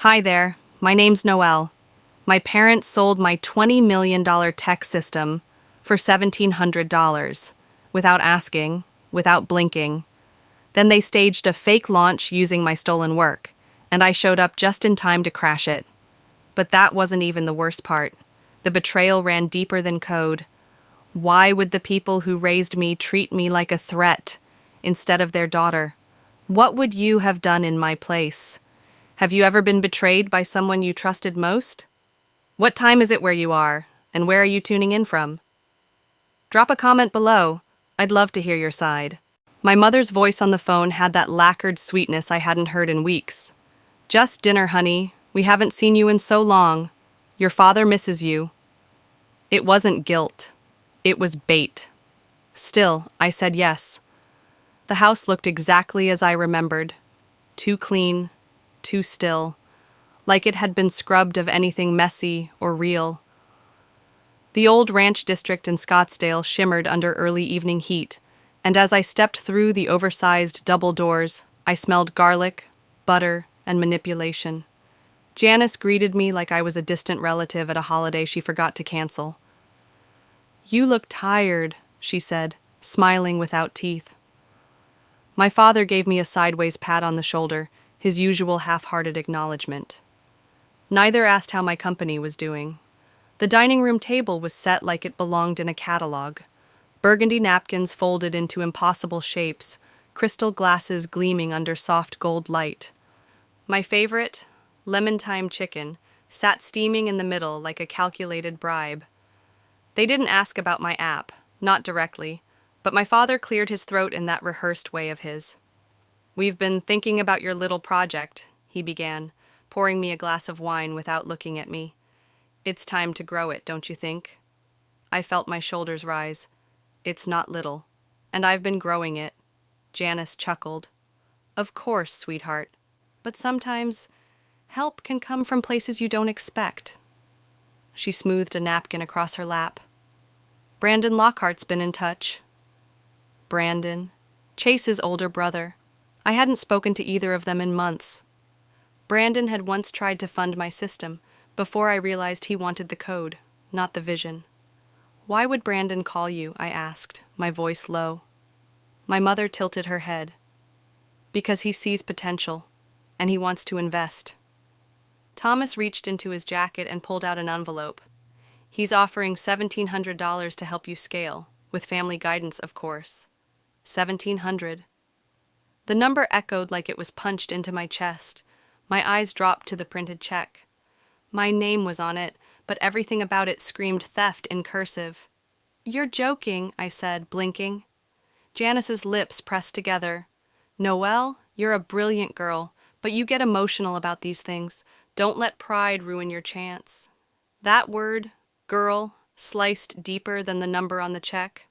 Hi there, my name's Noelle. My parents sold my $20 million tech system for $1,700 without asking, without blinking. Then they staged a fake launch using my stolen work, and I showed up just in time to crash it. But that wasn't even the worst part. The betrayal ran deeper than code. Why would the people who raised me treat me like a threat instead of their daughter? What would you have done in my place? Have you ever been betrayed by someone you trusted most? What time is it where you are, and where are you tuning in from? Drop a comment below. I'd love to hear your side. My mother's voice on the phone had that lacquered sweetness I hadn't heard in weeks. Just dinner, honey. We haven't seen you in so long. Your father misses you. It wasn't guilt. It was bait. Still, I said yes. The house looked exactly as I remembered. Too clean, too still, like it had been scrubbed of anything messy or real. The old ranch district in Scottsdale shimmered under early evening heat, and as I stepped through the oversized double doors, I smelled garlic, butter, and manipulation. Janice greeted me like I was a distant relative at a holiday she forgot to cancel. "You look tired," she said, smiling without teeth. My father gave me a sideways pat on the shoulder, his usual half-hearted acknowledgement. Neither asked how my company was doing. The dining room table was set like it belonged in a catalog. Burgundy napkins folded into impossible shapes, crystal glasses gleaming under soft gold light. My favorite, lemon-thyme chicken, sat steaming in the middle like a calculated bribe. They didn't ask about my app, not directly, but my father cleared his throat in that rehearsed way of his. "We've been thinking about your little project," he began, pouring me a glass of wine without looking at me. "It's time to grow it, don't you think?" I felt my shoulders rise. "It's not little, and I've been growing it." Janice chuckled. "Of course, sweetheart, but sometimes help can come from places you don't expect." She smoothed a napkin across her lap. "Brandon Lockhart's been in touch." Brandon, Chase's older brother. I hadn't spoken to either of them in months. Brandon had once tried to fund my system, before I realized he wanted the code, not the vision. "Why would Brandon call you?" I asked, my voice low. My mother tilted her head. "Because he sees potential, and he wants to invest." Thomas reached into his jacket and pulled out an envelope. "He's offering $1,700 to help you scale, with family guidance, of course." 1,700. The number echoed like it was punched into my chest. My eyes dropped to the printed check. My name was on it, but everything about it screamed theft in cursive. "You're joking," I said, blinking. Janice's lips pressed together. "Noelle, you're a brilliant girl, but you get emotional about these things. Don't let pride ruin your chance." That word, girl, sliced deeper than the number on the check.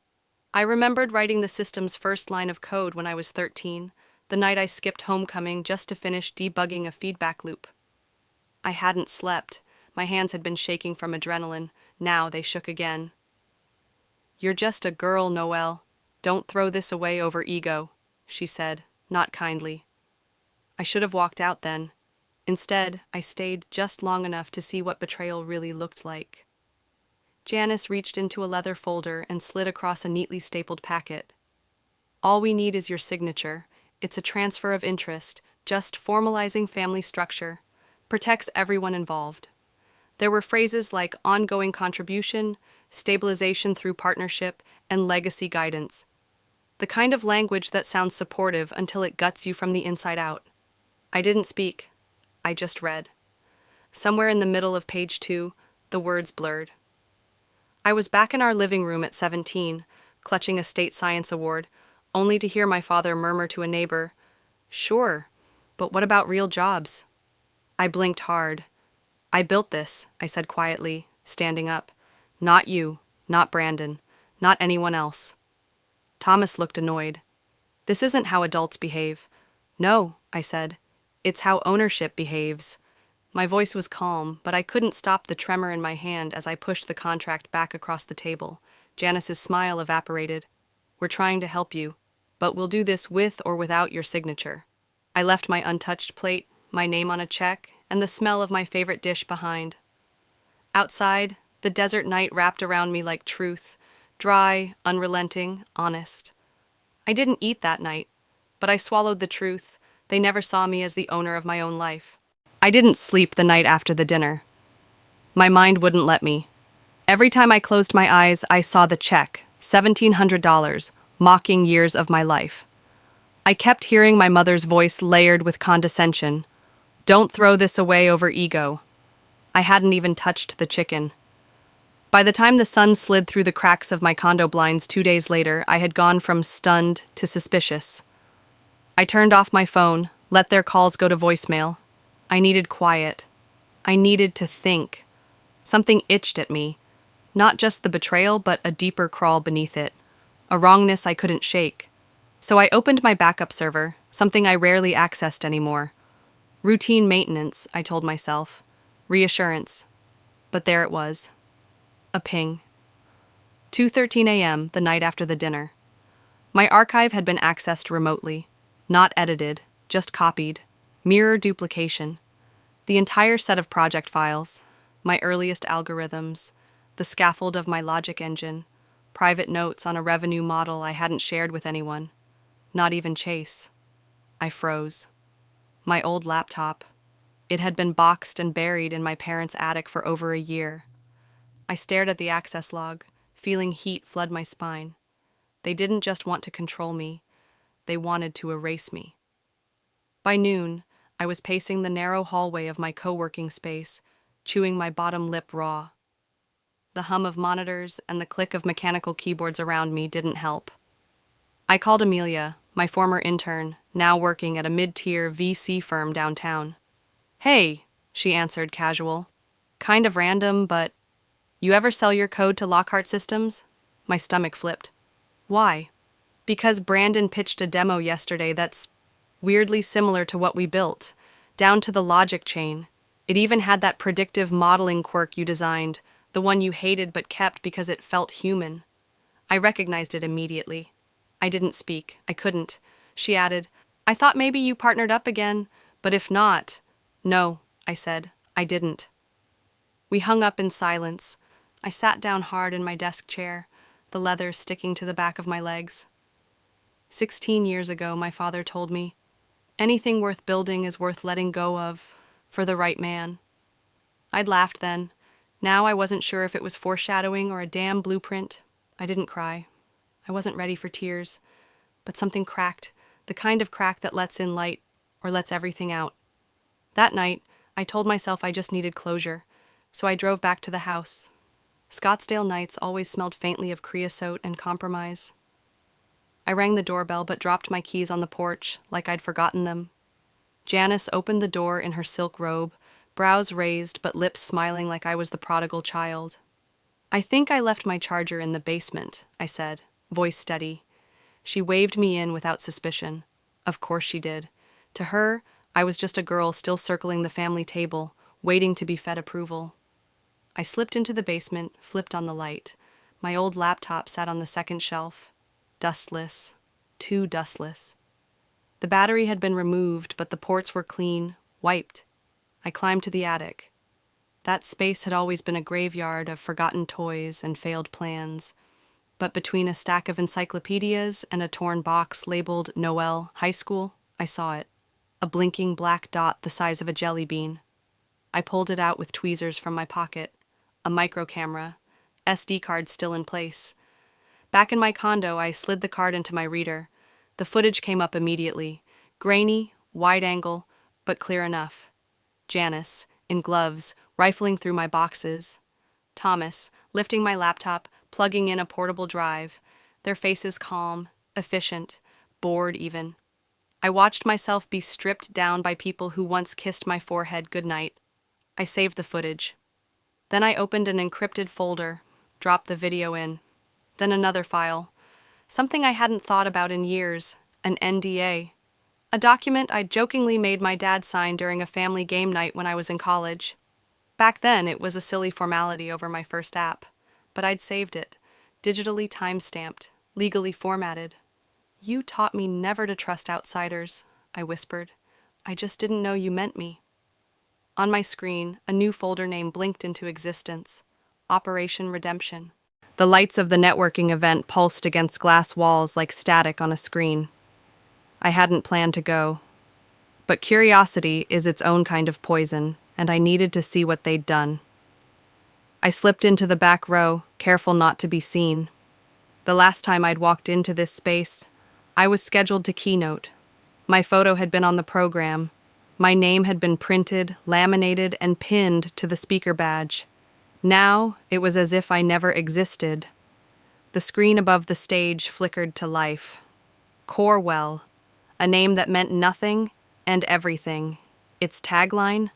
I remembered writing the system's first line of code when I was 13, the night I skipped homecoming just to finish debugging a feedback loop. I hadn't slept. My hands had been shaking from adrenaline. Now they shook again. "You're just a girl, Noelle. Don't throw this away over ego," she said, not kindly. I should have walked out then. Instead, I stayed just long enough to see what betrayal really looked like. Janice reached into a leather folder and slid across a neatly stapled packet. "All we need is your signature. It's a transfer of interest, just formalizing family structure. Protects everyone involved." There were phrases like ongoing contribution, stabilization through partnership, and legacy guidance. The kind of language that sounds supportive until it guts you from the inside out. I didn't speak. I just read. Somewhere in the middle of page 2, the words blurred. I was back in our living room at 17, clutching a state science award, only to hear my father murmur to a neighbor, "Sure, but what about real jobs?" I blinked hard. "I built this," I said quietly, standing up. "Not you, not Brandon, not anyone else." Thomas looked annoyed. "This isn't how adults behave." "No," I said. "It's how ownership behaves." My voice was calm, but I couldn't stop the tremor in my hand as I pushed the contract back across the table. Janice's smile evaporated. "We're trying to help you, but we'll do this with or without your signature." I left my untouched plate, my name on a check, and the smell of my favorite dish behind. Outside, the desert night wrapped around me like truth, dry, unrelenting, honest. I didn't eat that night, but I swallowed the truth. They never saw me as the owner of my own life. I didn't sleep the night after the dinner. My mind wouldn't let me. Every time I closed my eyes, I saw the check, $1,700, mocking years of my life. I kept hearing my mother's voice layered with condescension. Don't throw this away over ego. I hadn't even touched the chicken. By the time the sun slid through the cracks of my condo blinds 2 days later, I had gone from stunned to suspicious. I turned off my phone, let their calls go to voicemail. I needed quiet. I needed to think. Something itched at me. Not just the betrayal, but a deeper crawl beneath it. A wrongness I couldn't shake. So I opened my backup server, something I rarely accessed anymore. Routine maintenance, I told myself. Reassurance. But there it was. A ping. 2:13 a.m., the night after the dinner. My archive had been accessed remotely. Not edited, just copied. Mirror duplication. The entire set of project files. My earliest algorithms. The scaffold of my logic engine. Private notes on a revenue model I hadn't shared with anyone. Not even Chase. I froze. My old laptop. It had been boxed and buried in my parents' attic for over a year. I stared at the access log, feeling heat flood my spine. They didn't just want to control me, they wanted to erase me. By noon, I was pacing the narrow hallway of my co-working space, chewing my bottom lip raw. The hum of monitors and the click of mechanical keyboards around me didn't help. I called Amelia, my former intern, now working at a mid-tier VC firm downtown. Hey, she answered casual. Kind of random, but you ever sell your code to Lockhart Systems? My stomach flipped. Why? Because Brandon pitched a demo yesterday that's weirdly similar to what we built, down to the logic chain. It even had that predictive modeling quirk you designed, the one you hated but kept because it felt human. I recognized it immediately. I didn't speak. I couldn't. She added, I thought maybe you partnered up again, but if not... No, I said. I didn't. We hung up in silence. I sat down hard in my desk chair, the leather sticking to the back of my legs. 16 years ago, my father told me, anything worth building is worth letting go of, for the right man. I'd laughed then. Now I wasn't sure if it was foreshadowing or a damn blueprint. I didn't cry. I wasn't ready for tears. But something cracked, the kind of crack that lets in light, or lets everything out. That night, I told myself I just needed closure, so I drove back to the house. Scottsdale nights always smelled faintly of creosote and compromise. I rang the doorbell but dropped my keys on the porch, like I'd forgotten them. Janice opened the door in her silk robe, brows raised but lips smiling like I was the prodigal child. I think I left my charger in the basement, I said, voice steady. She waved me in without suspicion. Of course she did. To her, I was just a girl still circling the family table, waiting to be fed approval. I slipped into the basement, flipped on the light. My old laptop sat on the second shelf. Dustless. Too dustless. The battery had been removed, but the ports were clean, wiped. I climbed to the attic. That space had always been a graveyard of forgotten toys and failed plans. But between a stack of encyclopedias and a torn box labeled Noel High School, I saw it. A blinking black dot the size of a jelly bean. I pulled it out with tweezers from my pocket. A micro camera, SD card still in place. Back in my condo, I slid the card into my reader. The footage came up immediately. Grainy, wide angle, but clear enough. Janice, in gloves, rifling through my boxes. Thomas, lifting my laptop, plugging in a portable drive. Their faces calm, efficient, bored even. I watched myself be stripped down by people who once kissed my forehead goodnight. I saved the footage. Then I opened an encrypted folder, dropped the video in. Then another file. Something I hadn't thought about in years, an NDA. A document I'd jokingly made my dad sign during a family game night when I was in college. Back then, it was a silly formality over my first app, but I'd saved it, digitally time-stamped, legally formatted. You taught me never to trust outsiders, I whispered. I just didn't know you meant me. On my screen, a new folder name blinked into existence: Operation Redemption. The lights of the networking event pulsed against glass walls like static on a screen. I hadn't planned to go. But curiosity is its own kind of poison, and I needed to see what they'd done. I slipped into the back row, careful not to be seen. The last time I'd walked into this space, I was scheduled to keynote. My photo had been on the program. My name had been printed, laminated, and pinned to the speaker badge. Now, it was as if I never existed. The screen above the stage flickered to life. Corwell, a name that meant nothing and everything. Its tagline?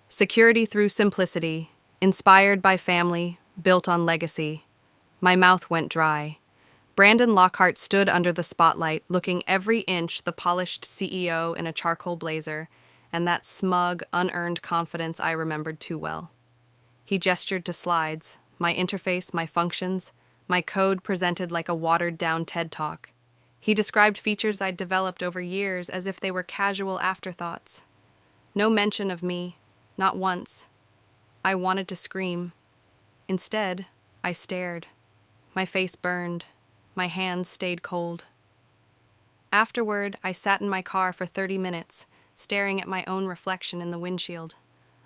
Security through simplicity, inspired by family, built on legacy. My mouth went dry. Brandon Lockhart stood under the spotlight, looking every inch the polished CEO in a charcoal blazer, and that smug, unearned confidence I remembered too well. He gestured to slides, my interface, my functions, my code presented like a watered-down TED Talk. He described features I'd developed over years as if they were casual afterthoughts. No mention of me, not once. I wanted to scream. Instead, I stared. My face burned. My hands stayed cold. Afterward, I sat in my car for 30 minutes, staring at my own reflection in the windshield.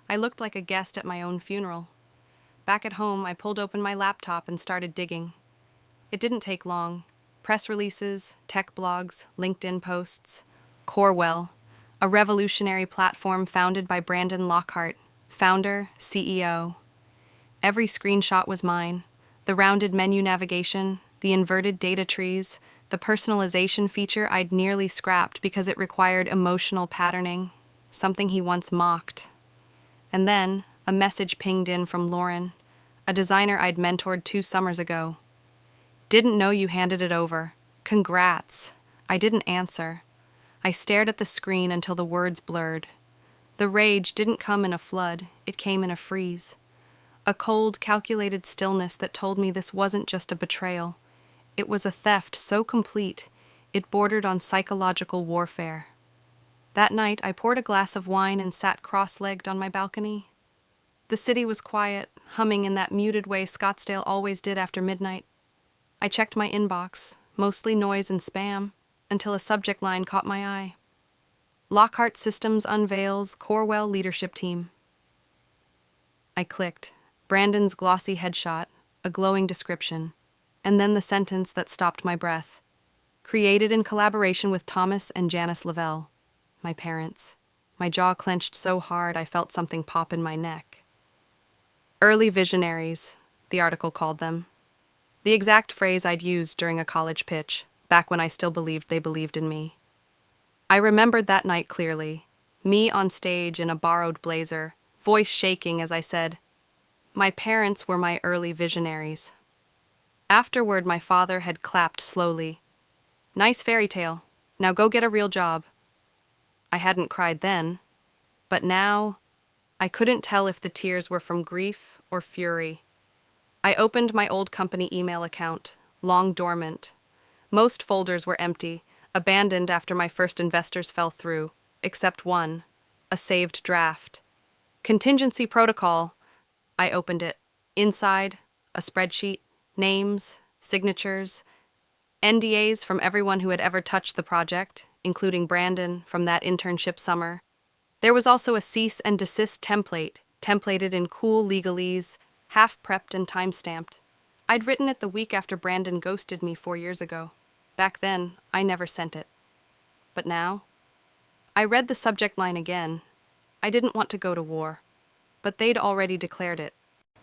I looked like a guest at my own funeral. Back at home, I pulled open my laptop and started digging. It didn't take long. Press releases, tech blogs, LinkedIn posts. Corwell, a revolutionary platform founded by Brandon Lockhart, founder, CEO. Every screenshot was mine. The rounded menu navigation, the inverted data trees, the personalization feature I'd nearly scrapped because it required emotional patterning, something he once mocked. And then, a message pinged in from Lauren, a designer I'd mentored 2 summers ago. Didn't know you handed it over. Congrats. I didn't answer. I stared at the screen until the words blurred. The rage didn't come in a flood, it came in a freeze. A cold, calculated stillness that told me this wasn't just a betrayal. It was a theft so complete, it bordered on psychological warfare. That night, I poured a glass of wine and sat cross-legged on my balcony. The city was quiet, humming in that muted way Scottsdale always did after midnight. I checked my inbox, mostly noise and spam, until a subject line caught my eye. Lockhart Systems unveils Corwell leadership team. I clicked. Brandon's glossy headshot, a glowing description, and then the sentence that stopped my breath. Created in collaboration with Thomas and Janice Lavelle, my parents. My jaw clenched so hard I felt something pop in my neck. Early visionaries, the article called them. The exact phrase I'd used during a college pitch, back when I still believed they believed in me. I remembered that night clearly, me on stage in a borrowed blazer, voice shaking as I said, "My parents were my early visionaries." Afterward, my father had clapped slowly. "Nice fairy tale. Now go get a real job." I hadn't cried then, but now I couldn't tell if the tears were from grief or fury. I opened my old company email account, long dormant. Most folders were empty, abandoned after my first investors fell through, except one, a saved draft. Contingency protocol. I opened it. Inside, a spreadsheet, names, signatures, NDAs from everyone who had ever touched the project, including Brandon from that internship summer. There was also a cease and desist template, templated in cool legalese, half-prepped and time-stamped. I'd written it the week after Brandon ghosted me 4 years ago. Back then, I never sent it. But now? I read the subject line again. I didn't want to go to war, but they'd already declared it.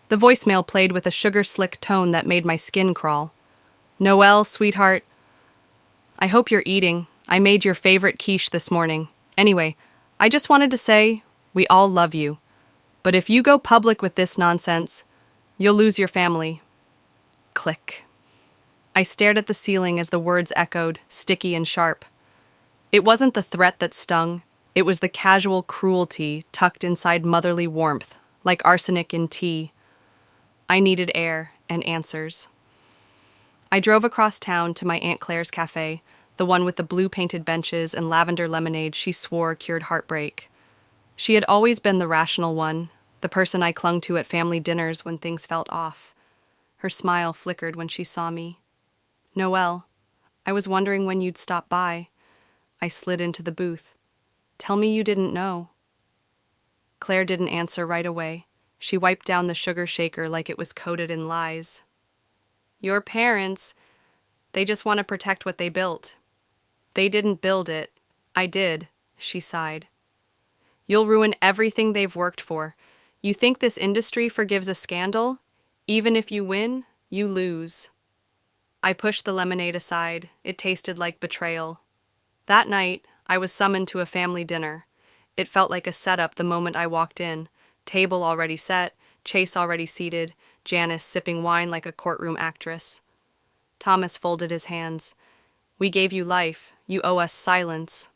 The voicemail played with a sugar-slick tone that made my skin crawl. "Noelle, sweetheart. I hope you're eating. I made your favorite quiche this morning. Anyway, I just wanted to say, we all love you. But if you go public with this nonsense, you'll lose your family." Click. I stared at the ceiling as the words echoed, sticky and sharp. It wasn't the threat that stung. It was the casual cruelty tucked inside motherly warmth, like arsenic in tea. I needed air and answers. I drove across town to my Aunt Claire's cafe, the one with the blue-painted benches and lavender lemonade she swore cured heartbreak. She had always been the rational one, the person I clung to at family dinners when things felt off. Her smile flickered when she saw me. "Noelle, I was wondering when you'd stop by." I slid into the booth. "Tell me you didn't know." Claire didn't answer right away. She wiped down the sugar shaker like it was coated in lies. "Your parents, they just want to protect what they built. They didn't build it. I did," she sighed. "You'll ruin everything they've worked for. You think this industry forgives a scandal? Even if you win, you lose." I pushed the lemonade aside. It tasted like betrayal. That night, I was summoned to a family dinner. It felt like a setup the moment I walked in. Table already set, Chase already seated, Janice sipping wine like a courtroom actress. Thomas folded his hands. "We gave you life. You owe us silence."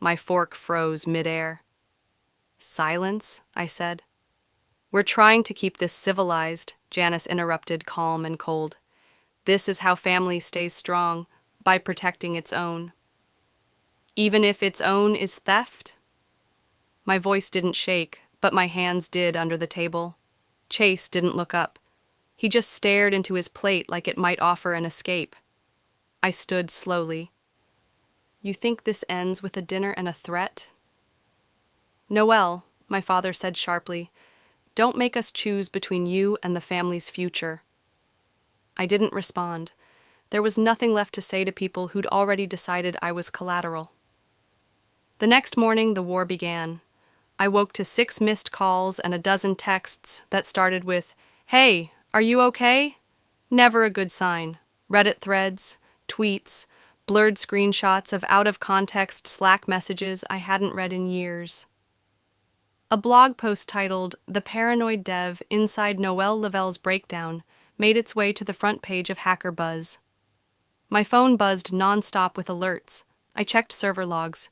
My fork froze midair. "Silence?" I said. "We're trying to keep this civilized," Janice interrupted, calm and cold. "This is how family stays strong, by protecting its own." "Even if its own is theft?" My voice didn't shake, but my hands did under the table. Chase didn't look up. He just stared into his plate like it might offer an escape. I stood slowly. "You think this ends with a dinner and a threat?" "Noelle," my father said sharply, "don't make us choose between you and the family's future." I didn't respond. There was nothing left to say to people who'd already decided I was collateral. The next morning, the war began. I woke to 6 missed calls and a dozen texts that started with, "Hey, are you okay?" Never a good sign. Reddit threads, tweets, blurred screenshots of out-of-context Slack messages I hadn't read in years. A blog post titled "The Paranoid Dev Inside Noelle Lavelle's Breakdown" made its way to the front page of HackerBuzz. My phone buzzed nonstop with alerts. I checked server logs.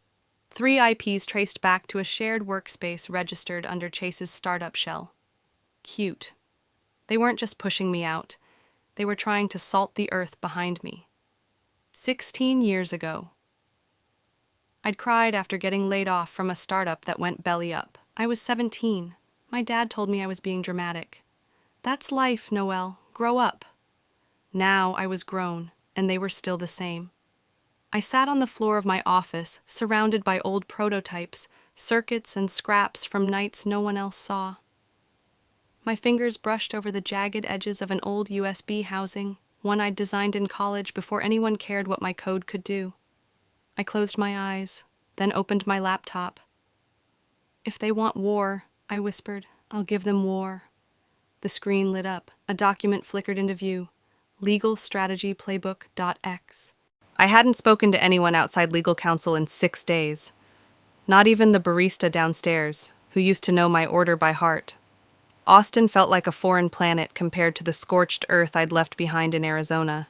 3 IPs traced back to a shared workspace registered under Chase's startup shell. Cute. They weren't just pushing me out. They were trying to salt the earth behind me. 16 years ago. I'd cried after getting laid off from a startup that went belly up. I was 17. My dad told me I was being dramatic. "That's life, Noelle. Grow up." Now I was grown, and they were still the same. I sat on the floor of my office, surrounded by old prototypes, circuits, and scraps from nights no one else saw. My fingers brushed over the jagged edges of an old USB housing, one I'd designed in college before anyone cared what my code could do. I closed my eyes, then opened my laptop. "If they want war," I whispered, "I'll give them war." The screen lit up. A document flickered into view. Legal Strategy Playbook.x. I hadn't spoken to anyone outside legal counsel in 6 days. Not even the barista downstairs, who used to know my order by heart. Austin felt like a foreign planet compared to the scorched earth I'd left behind in Arizona.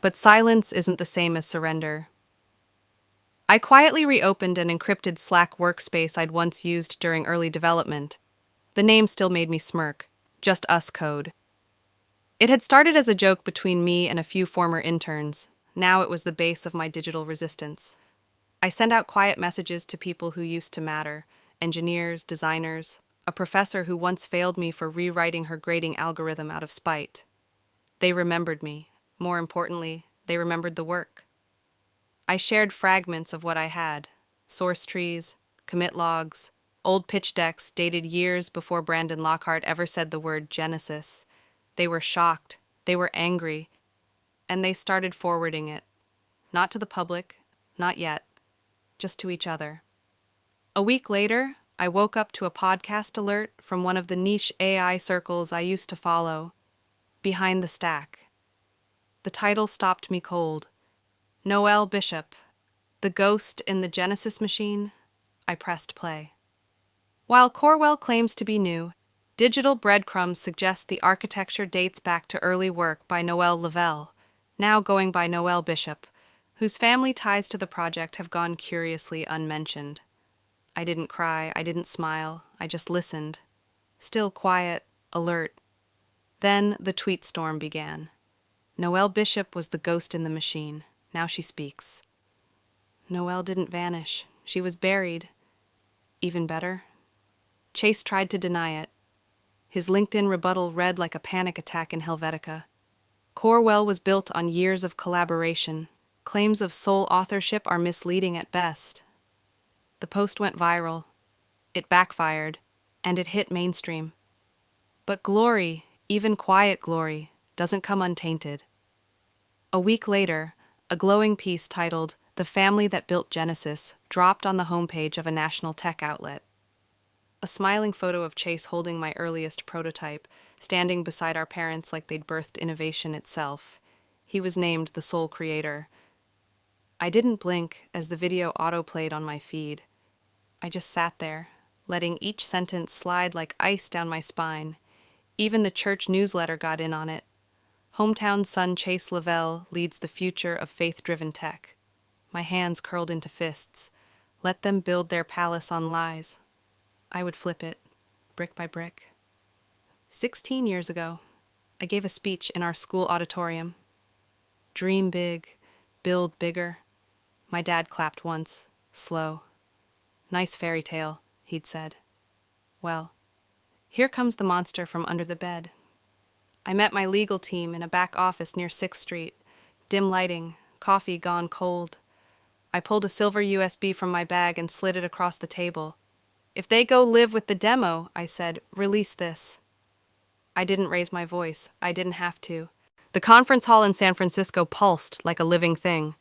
But silence isn't the same as surrender. I quietly reopened an encrypted Slack workspace I'd once used during early development. The name still made me smirk. Just us code. It had started as a joke between me and a few former interns. Now it was the base of my digital resistance. I sent out quiet messages to people who used to matter: engineers, designers, a professor who once failed me for rewriting her grading algorithm out of spite. They remembered me. More importantly, they remembered the work. I shared fragments of what I had: source trees, commit logs, old pitch decks dated years before Brandon Lockhart ever said the word Genesis. They were shocked, they were angry, and they started forwarding it. Not to the public, not yet, just to each other. A week later, I woke up to a podcast alert from one of the niche AI circles I used to follow, Behind the Stack. The title stopped me cold. Noelle Bishop, the ghost in the Genesis machine. I pressed play. While Corwell claims to be new, digital breadcrumbs suggest the architecture dates back to early work by Noelle Lavelle, now going by Noelle Bishop, whose family ties to the project have gone curiously unmentioned. I didn't cry, I didn't smile, I just listened. Still quiet, alert. Then the tweet storm began. Noelle Bishop was the ghost in the machine. Now she speaks. Noelle didn't vanish. She was buried. Even better? Chase tried to deny it. His LinkedIn rebuttal read like a panic attack in Helvetica. Corewell was built on years of collaboration. Claims of sole authorship are misleading at best. The post went viral. It backfired, and it hit mainstream. But glory, even quiet glory, doesn't come untainted. A week later, a glowing piece titled "The Family That Built Genesis" dropped on the homepage of a national tech outlet. A smiling photo of Chase holding my earliest prototype, standing beside our parents like they'd birthed innovation itself. He was named the sole creator. I didn't blink as the video autoplayed on my feed. I just sat there, letting each sentence slide like ice down my spine. Even the church newsletter got in on it. Hometown son Chase Lavelle leads the future of faith-driven tech. My hands curled into fists. Let them build their palace on lies. I would flip it, brick by brick. 16 years ago, I gave a speech in our school auditorium. Dream big, build bigger. My dad clapped once, slow. Nice fairy tale, he'd said. Well, here comes the monster from under the bed. I met my legal team in a back office near 6th Street. Dim lighting, coffee gone cold. I pulled a silver USB from my bag and slid it across the table. If they go live with the demo, I said, release this. I didn't raise my voice. I didn't have to. The conference hall in San Francisco pulsed like a living thing.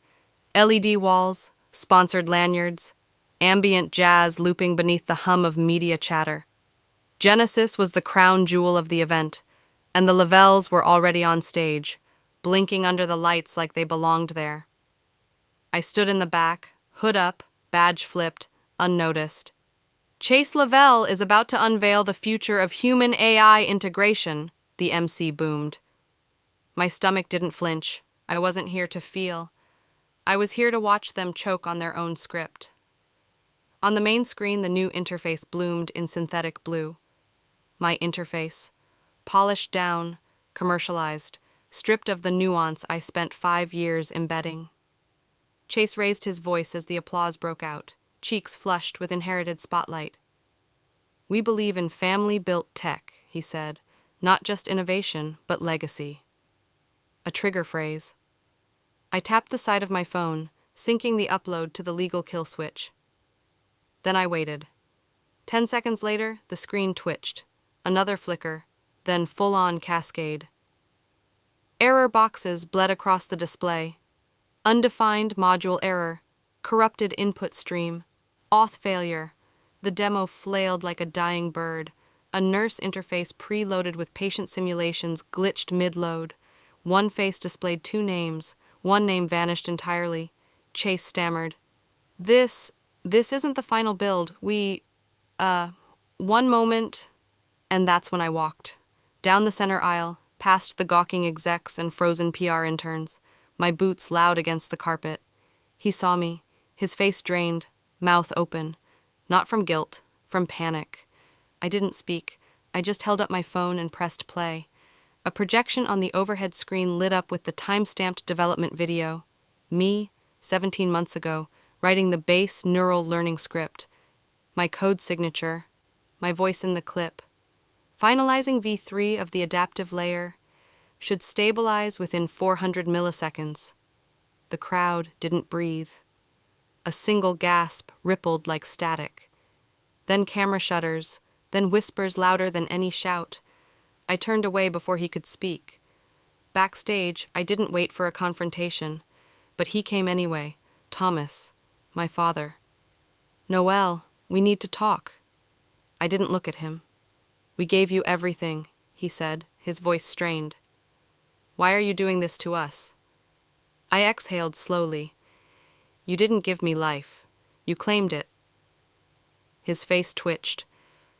LED walls, sponsored lanyards, ambient jazz looping beneath the hum of media chatter. Genesis was the crown jewel of the event, and the Lavelles were already on stage, blinking under the lights like they belonged there. I stood in the back, hood up, badge flipped, unnoticed. Chase Lavelle is about to unveil the future of human-AI integration, the MC boomed. My stomach didn't flinch. I wasn't here to feel. I was here to watch them choke on their own script. On the main screen, the new interface bloomed in synthetic blue. My interface, polished down, commercialized, stripped of the nuance I spent 5 years embedding. Chase raised his voice as the applause broke out, cheeks flushed with inherited spotlight. We believe in family-built tech, he said, not just innovation, but legacy. A trigger phrase. I tapped the side of my phone, syncing the upload to the legal kill switch. Then I waited. 10 seconds later, the screen twitched. Another flicker, then full-on cascade. Error boxes bled across the display. Undefined module error, corrupted input stream, auth failure. The demo flailed like a dying bird. A nurse interface preloaded with patient simulations glitched mid-load. One face displayed 2 names. One name vanished entirely. Chase stammered. This isn't the final build. One moment, and that's when I walked. Down the center aisle, past the gawking execs and frozen PR interns, my boots loud against the carpet. He saw me, his face drained, mouth open. Not from guilt, from panic. I didn't speak. I just held up my phone and pressed play. A projection on the overhead screen lit up with the time-stamped development video. Me, 17 months ago, writing the base neural learning script. My code signature. My voice in the clip. Finalizing V3 of the adaptive layer. Should stabilize within 400 milliseconds. The crowd didn't breathe. A single gasp rippled like static. Then camera shutters, then whispers louder than any shout. I turned away before he could speak. Backstage, I didn't wait for a confrontation, but he came anyway. Thomas, my father. Noel, we need to talk. I didn't look at him. We gave you everything, he said, his voice strained. Why are you doing this to us? I exhaled slowly. You didn't give me life. You claimed it. His face twitched.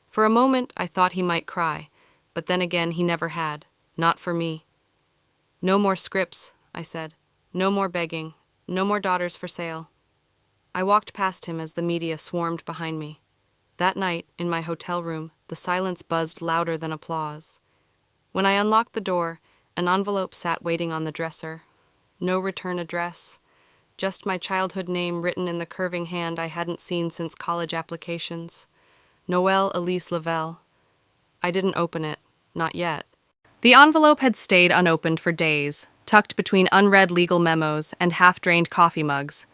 For a moment, I thought he might cry, but then again he never had. Not for me. No more scripts, I said. No more begging. No more daughters for sale. I walked past him as the media swarmed behind me. That night, in my hotel room, the silence buzzed louder than applause. When I unlocked the door, an envelope sat waiting on the dresser. No return address. Just my childhood name written in the curving hand I hadn't seen since college applications. Noelle Elise Lavelle. I didn't open it. Not yet. The envelope had stayed unopened for days, tucked between unread legal memos and half-drained coffee mugs.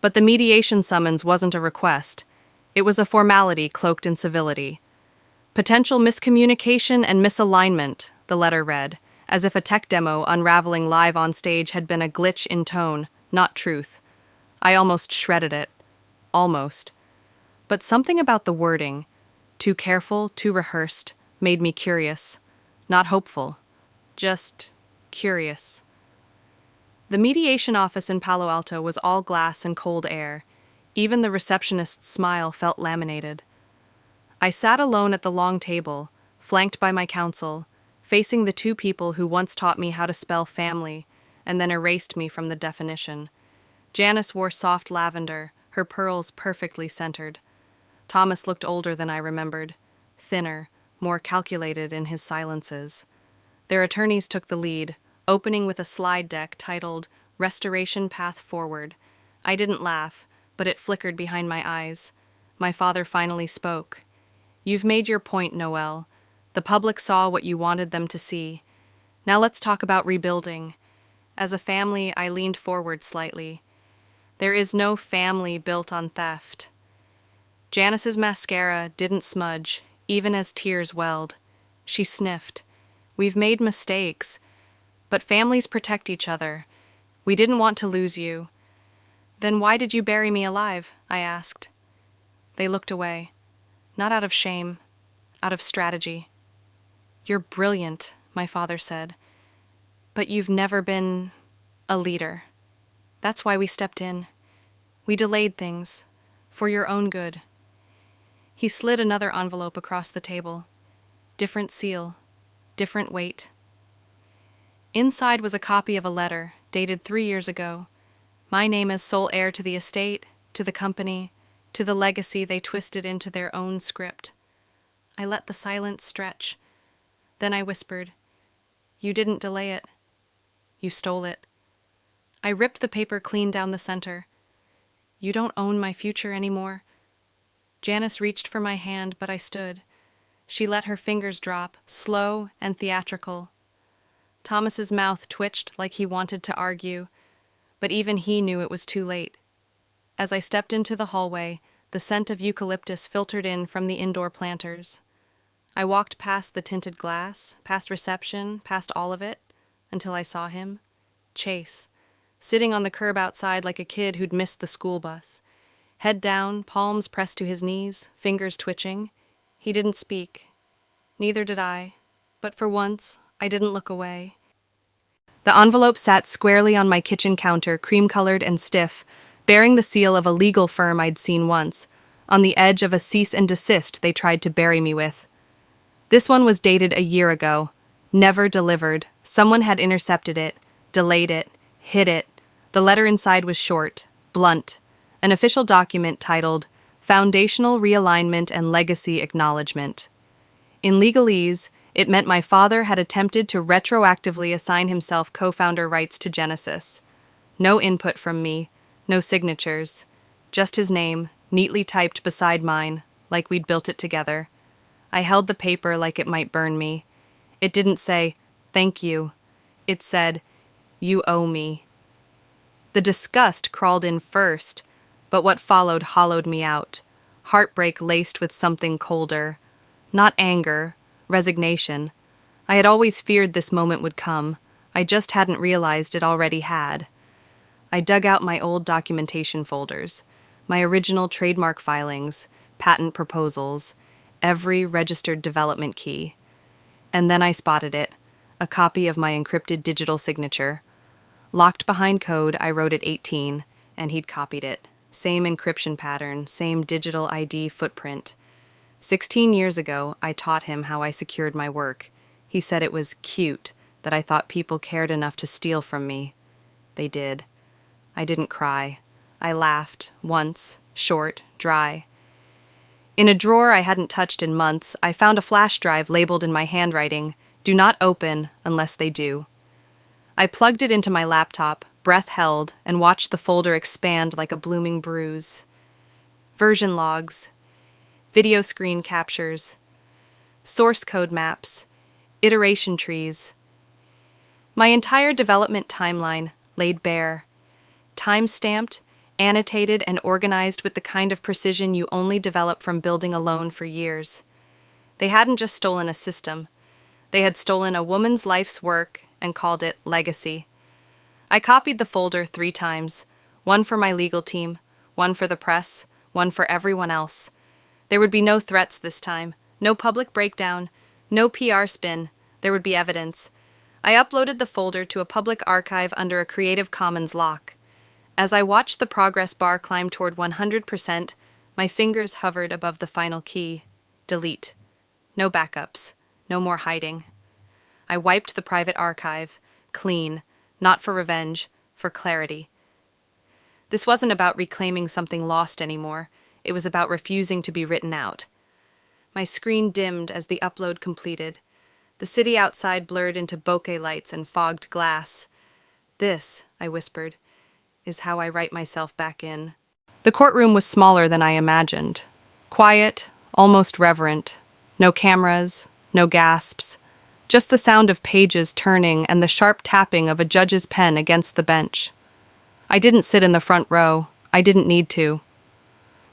But the mediation summons wasn't a request. It was a formality cloaked in civility. Potential miscommunication and misalignment, the letter read, as if a tech demo unraveling live on stage had been a glitch in tone, not truth. I almost shredded it. Almost. But something about the wording, too careful, too rehearsed, made me curious. Not hopeful. Just curious. The mediation office in Palo Alto was all glass and cold air. Even the receptionist's smile felt laminated. I sat alone at the long table, flanked by my counsel, facing the two people who once taught me how to spell family and then erased me from the definition. Janice wore soft lavender, her pearls perfectly centered. Thomas looked older than I remembered, thinner, more calculated in his silences. Their attorneys took the lead, opening with a slide deck titled Restoration Path Forward. I didn't laugh, but it flickered behind my eyes. My father finally spoke. You've made your point, Noelle. The public saw what you wanted them to see. Now let's talk about rebuilding. As a family, I leaned forward slightly. There is no family built on theft. Janice's mascara didn't smudge, even as tears welled. She sniffed. We've made mistakes, but families protect each other. We didn't want to lose you. Then why did you bury me alive? I asked. They looked away. Not out of shame, out of strategy. You're brilliant, my father said, but you've never been a leader. That's why we stepped in. We delayed things, for your own good. He slid another envelope across the table. Different seal, different weight. Inside was a copy of a letter, dated 3 years ago. My name as sole heir to the estate, to the company, to the legacy they twisted into their own script. I let the silence stretch. Then I whispered, You didn't delay it. You stole it. I ripped the paper clean down the center. You don't own my future anymore. Janice reached for my hand, but I stood. She let her fingers drop, slow and theatrical. Thomas's mouth twitched like he wanted to argue, but even he knew it was too late. As I stepped into the hallway, the scent of eucalyptus filtered in from the indoor planters. I walked past the tinted glass, past reception, past all of it, until I saw him. Chase, sitting on the curb outside like a kid who'd missed the school bus. Head down, palms pressed to his knees, fingers twitching. He didn't speak. Neither did I. But for once, I didn't look away. The envelope sat squarely on my kitchen counter, cream-colored and stiff, bearing the seal of a legal firm I'd seen once, on the edge of a cease and desist they tried to bury me with. This one was dated a year ago. Never delivered. Someone had intercepted it, delayed it, hid it. The letter inside was short, blunt, an official document titled Foundational Realignment and Legacy Acknowledgement. In legalese, it meant my father had attempted to retroactively assign himself co-founder rights to Genesis. No input from me, no signatures, just his name, neatly typed beside mine, like we'd built it together. I held the paper like it might burn me. It didn't say, "Thank you." It said, "You owe me." The disgust crawled in first, but what followed hollowed me out, heartbreak laced with something colder. Not anger, resignation. I had always feared this moment would come. I just hadn't realized it already had. I dug out my old documentation folders, my original trademark filings, patent proposals, every registered development key. And then I spotted it, a copy of my encrypted digital signature. Locked behind code, I wrote it 18, and he'd copied it. Same encryption pattern, same digital ID footprint. 16 years ago, I taught him how I secured my work. He said it was cute that I thought people cared enough to steal from me. They did. I didn't cry. I laughed, once, short, dry. In a drawer I hadn't touched in months, I found a flash drive labeled in my handwriting, "Do not open unless they do." I plugged it into my laptop, breath held, and watched the folder expand like a blooming bruise. Version logs. video screen captures, source code maps, iteration trees. My entire development timeline laid bare, time-stamped, annotated, and organized with the kind of precision you only develop from building alone for years. They hadn't just stolen a system. They had stolen a woman's life's work and called it legacy. I copied the folder 3 times, one for my legal team, one for the press, one for everyone else. There would be no threats this time, no public breakdown, no PR spin. There would be evidence. I uploaded the folder to a public archive under a Creative Commons lock. As I watched the progress bar climb toward 100%, my fingers hovered above the final key. Delete. No backups. No more hiding. I wiped the private archive, clean, not for revenge, for clarity. This wasn't about reclaiming something lost anymore. It was about refusing to be written out. My screen dimmed as the upload completed. The city outside blurred into bokeh lights and fogged glass. "This," I whispered, "is how I write myself back in." The courtroom was smaller than I imagined. Quiet, almost reverent. No cameras, no gasps. Just the sound of pages turning and the sharp tapping of a judge's pen against the bench. I didn't sit in the front row. I didn't need to.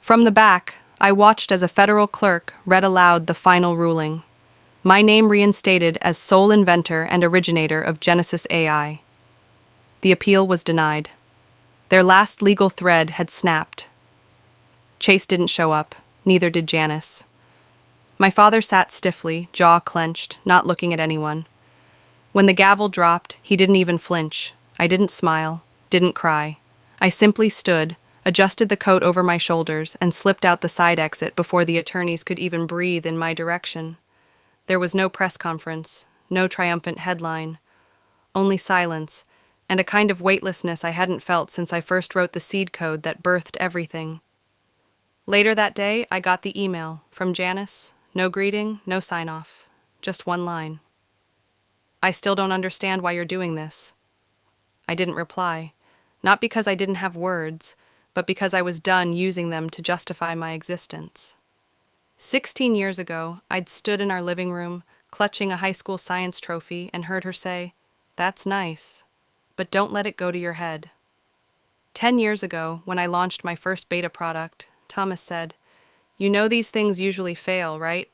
From the back, I watched as a federal clerk read aloud the final ruling. My name reinstated as sole inventor and originator of Genesis AI. The appeal was denied. Their last legal thread had snapped. Chase didn't show up, neither did Janice. My father sat stiffly, jaw clenched, not looking at anyone. When the gavel dropped, he didn't even flinch. I didn't smile, didn't cry. I simply stood, adjusted the coat over my shoulders, and slipped out the side exit before the attorneys could even breathe in my direction. There was no press conference, no triumphant headline, only silence, and a kind of weightlessness I hadn't felt since I first wrote the seed code that birthed everything. Later that day, I got the email from Janice. No greeting, no sign-off, just one line. "I still don't understand why you're doing this." I didn't reply, not because I didn't have words, but because I was done using them to justify my existence. 16 years ago, I'd stood in our living room, clutching a high school science trophy, and heard her say, "That's nice, but don't let it go to your head." 10 years ago, when I launched my first beta product, Thomas said, "You know these things usually fail, right?"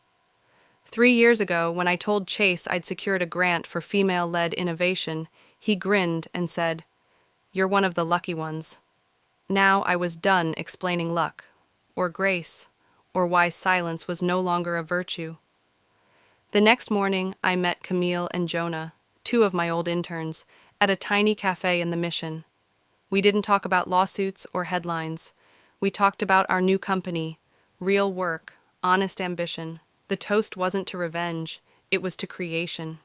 3 years ago, when I told Chase I'd secured a grant for female-led innovation, he grinned and said, "You're one of the lucky ones." Now I was done explaining luck, or grace, or why silence was no longer a virtue. The next morning, I met Camille and Jonah, 2 of my old interns, at a tiny cafe in the Mission. We didn't talk about lawsuits or headlines. We talked about our new company, real work, honest ambition. The toast wasn't to revenge, it was to creation.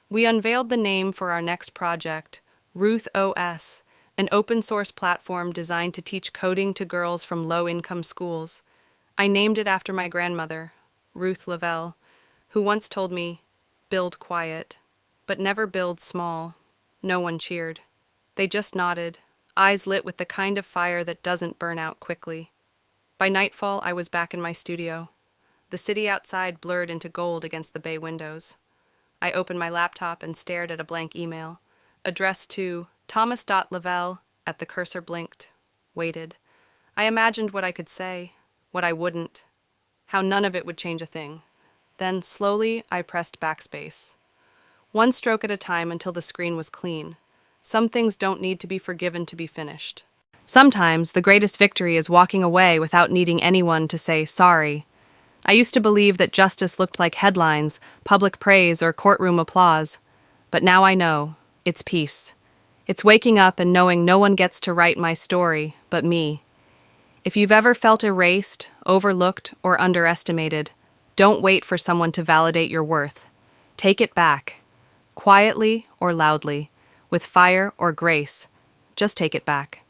We unveiled the name for our next project, Ruth OS, an open-source platform designed to teach coding to girls from low-income schools. I named it after my grandmother, Ruth Lavelle, who once told me, "Build quiet, but never build small." No one cheered. They just nodded, eyes lit with the kind of fire that doesn't burn out quickly. By nightfall, I was back in my studio. The city outside blurred into gold against the bay windows. I opened my laptop and stared at a blank email, addressed to Thomas.Lavelle. At the cursor blinked, waited. I imagined what I could say, what I wouldn't, how none of it would change a thing. Then, slowly, I pressed backspace. One stroke at a time until the screen was clean. Some things don't need to be forgiven to be finished. Sometimes, the greatest victory is walking away without needing anyone to say sorry. I used to believe that justice looked like headlines, public praise, or courtroom applause. But now I know. It's peace. It's waking up and knowing no one gets to write my story but me. If you've ever felt erased, overlooked, or underestimated, don't wait for someone to validate your worth. Take it back. Quietly or loudly, with fire or grace. Just take it back.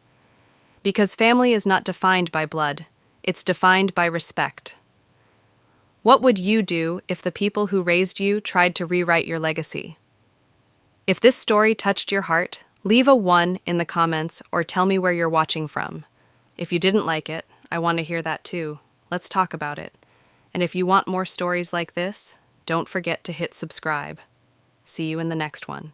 Because family is not defined by blood. It's defined by respect. What would you do if the people who raised you tried to rewrite your legacy? If this story touched your heart, leave a 1 in the comments or tell me where you're watching from. If you didn't like it, I want to hear that too. Let's talk about it. And if you want more stories like this, don't forget to hit subscribe. See you in the next one.